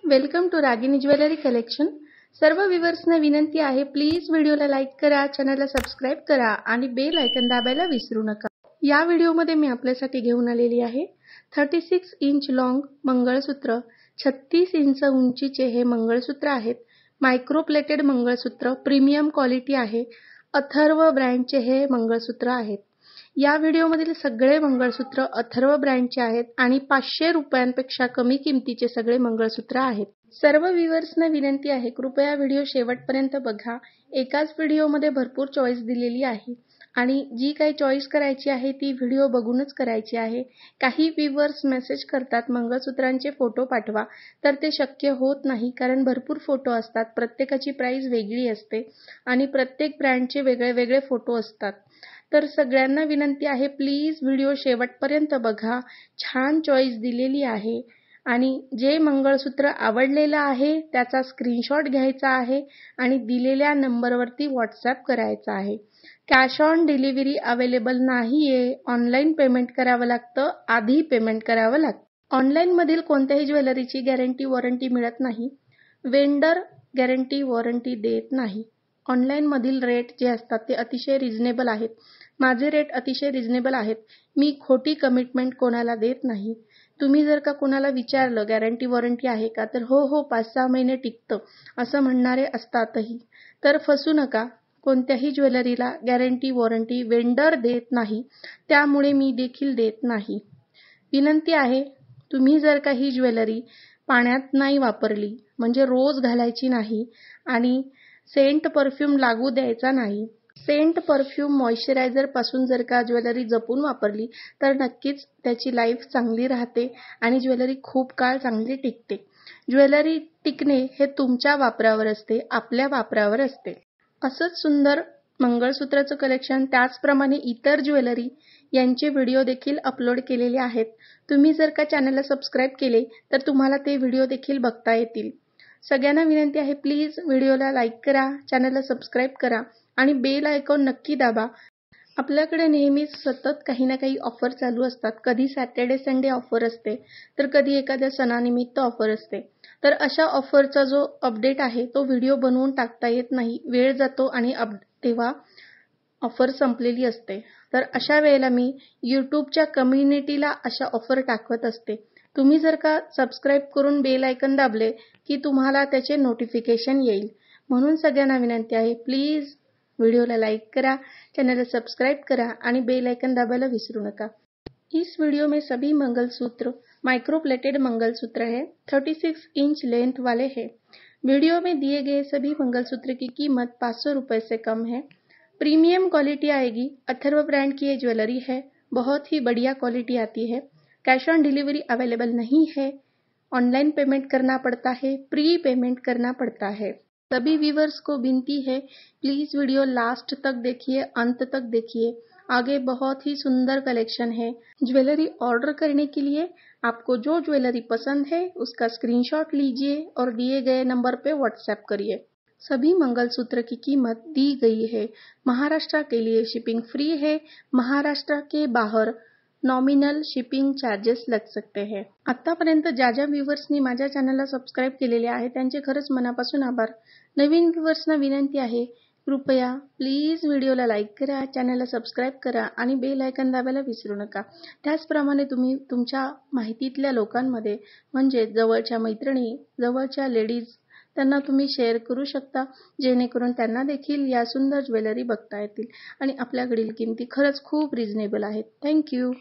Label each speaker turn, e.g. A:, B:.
A: Welcome to Ragini jewellery collection. सर्व व्ह्यूअर्सना विनंती आहे, प्लीज व्हिडिओला लाईक करा, चॅनलला सबस्क्राईब करा आणि बेल आयकॉन दाबायला विसरू नका। या व्हिडिओमध्ये मी आपल्यासाठी घेऊन आलेली आहे 36 इंच लॉंग मंगळसूत्र। 36 इंच उंचीचे हे मंगळसूत्र आहेत। मायक्रो प्लेटेड मंगळसूत्र, प्रीमियम क्वालिटी आहे। अथर्व ब्रँडचे हे मंगळसूत्र आहेत। या व्हिडिओमधील सगळे मंगळसूत्र अथर्व ब्रँडचे आहेत आणि 500 रुपयांपेक्षा कमी किमतीचे सगळे मंगळसूत्र आहेत। सर्व व्ह्यूअर्सना विनंती आहे, कृपया व्हिडिओ शेवटपर्यंत बघा। एकाच व्हिडिओमध्ये भरपूर चॉईस दिलेली आहे आणि जी काही चॉईस करायची आहे ती व्हिडिओ बघूनच करायची आहे। काही व्ह्यूअर्स मेसेज करतात मंगळसूत्रांचे फोटो पाठवा, तर ते शक्य होत नाही कारण भरपूर फोटो असतात, प्रत्येकाची प्राइस वेगळी असते आणि प्रत्येक ब्रँडचे वेगळे फोटो असतात। तर सगळ्यांना विनंती आहे, प्लीज व्हिडिओ शेवटपर्यंत बघा। छान चॉईस दिलेली आहे आणि जे मंगळसूत्र आवडलेलं आहे त्याचा स्क्रीनशॉट घ्यायचा आहे आणि दिलेल्या नंबरवरती व्हॉट्सअप करायचा आहे। कॅश ऑन डिलिव्हरी अवेलेबल नाहीये, ऑनलाईन पेमेंट करावं लागतं, आधी पेमेंट करावं लागतं। ऑनलाईन मधील कोणत्याही ज्वेलरीची गॅरंटी वॉरंटी मिळत नाही, वेंडर गॅरंटी वॉरंटी देत नाही। ऑनलाईन मधील रेट जे असतात ते अतिशय रिझनेबल आहेत। माझे रेट अतिशय रिझनेबल आहेत। मी खोटी कमिटमेंट कोणाला देत नाही। तुम्ही जर का कोणाला विचारलं गॅरंटी वॉरंटी आहे का, तर हो 5-6 महिने टिकतं असं म्हणणारे असतातही, तर फसू नका। कोणत्याही ज्वेलरीला गॅरंटी वॉरंटी वेंडर देत नाही, त्यामुळे मी देखील देत नाही। विनंती आहे, तुम्ही जर का ही ज्वेलरी पाण्यात नाही वापरली, म्हणजे रोज घालायची नाही आणि सेंट परफ्यूम लागू द्यायचा नाही। सेंट परफ्यूम मॉइश्चरायझर पासून जर का ज्वेलरी जपून वापरली तर नक्कीच त्याची लाईफ चांगली राहते आणि ज्वेलरी खूप काळ चांगली टिकते। ज्वेलरी टिकणे हे तुमच्या वापरावर असते, आपल्या वापरावर असते। असंच सुंदर मंगळसूत्राचं कलेक्शन, त्याचप्रमाणे इतर ज्वेलरी यांचे व्हिडिओ देखील अपलोड केलेले आहेत। तुम्ही जर का चॅनलला सबस्क्राईब केले तर तुम्हाला ते व्हिडिओ देखील बघता येतील। सगळ्यांना विनंती आहे, प्लीज व्हिडिओला लाईक करा, चॅनलला सबस्क्राईब करा आणि बेल आयकॉन नक्की दाबा। आपल्याकडे नेहमीच सतत काही ना काही ऑफर चालू असतात। कधी सॅटर्डे संडे ऑफर असते, तर कधी एखाद्या सणानिमित्त ऑफर असते। तर अशा ऑफरचा जो अपडेट आहे तो व्हिडिओ बनवून टाकता येत नाही, वेळ जातो आणि तेव्हा ऑफर संपलेली असते। तर अशा वेळेला मी यूट्यूबच्या कम्युनिटीला अशा ऑफर टाकत असते। तुम्ही जर का सबस्क्राईब करून बेल आयकॉन दाबले की तुम्हाला त्याचे नोटिफिकेशन येईल। म्हणून सगळ्यांना विनंती आहे, प्लीज वीडियोला लाइक करा, चैनल सब्सक्राइब करा आणि बेल आइकन दबाना विसरू नका। इस वीडियो में सभी मंगलसूत्र माइक्रो प्लेटेड मंगलसूत्र है, 36 इंच लेंथ वाले हैं। वीडियो में दिए गए सभी मंगलसूत्र की कीमत 500 रुपए से कम है। प्रीमियम क्वालिटी आएगी। अथर्व ब्रांड की ये ज्वेलरी है, बहुत ही बढ़िया क्वालिटी आती है। कैश ऑन डिलीवरी अवेलेबल नहीं है, ऑनलाइन पेमेंट करना पड़ता है, प्री पेमेंट करना पड़ता है। सभी व्यूअर्स को विनती है, प्लीज वीडियो लास्ट तक देखिए, अंत तक देखिए। आगे बहुत ही सुंदर कलेक्शन है। ज्वेलरी ऑर्डर करने के लिए आपको जो ज्वेलरी पसंद है उसका स्क्रीनशॉट लीजिए और दिए गए नंबर पे व्हाट्सएप करिए। सभी मंगलसूत्र की कीमत दी गई है। महाराष्ट्र के लिए शिपिंग फ्री है, महाराष्ट्र के बाहर नॉमिनल शिपिंग चार्जेस लग सकते हैं। आतापर्यंत ज्या व्ह्यूअर्सनी माझ्या चॅनलला सबस्क्राईब केलेले आहे त्यांचे खरंच मनापासून आभार। नवीन व्ह्यूअर्सना विनंती आहे, कृपया प्लीज व्हिडिओला लाईक करा, चॅनलला सबस्क्राईब करा आणि बेल आयकॉन दाबायला विसरू नका। त्याचप्रमाणे तुम्ही तुमच्या माहितीतल्या लोकांमध्ये, म्हणजे जवळच्या मैत्रिणी, जवळच्या लेडीज, त्यांना तुम्ही शेअर करू शकता, जेणेकरून त्यांना देखील या सुंदर ज्वेलरी बघता येतील आणि आपल्याकडील किमती खरंच खूप रिझनेबल आहेत। थँक्यू।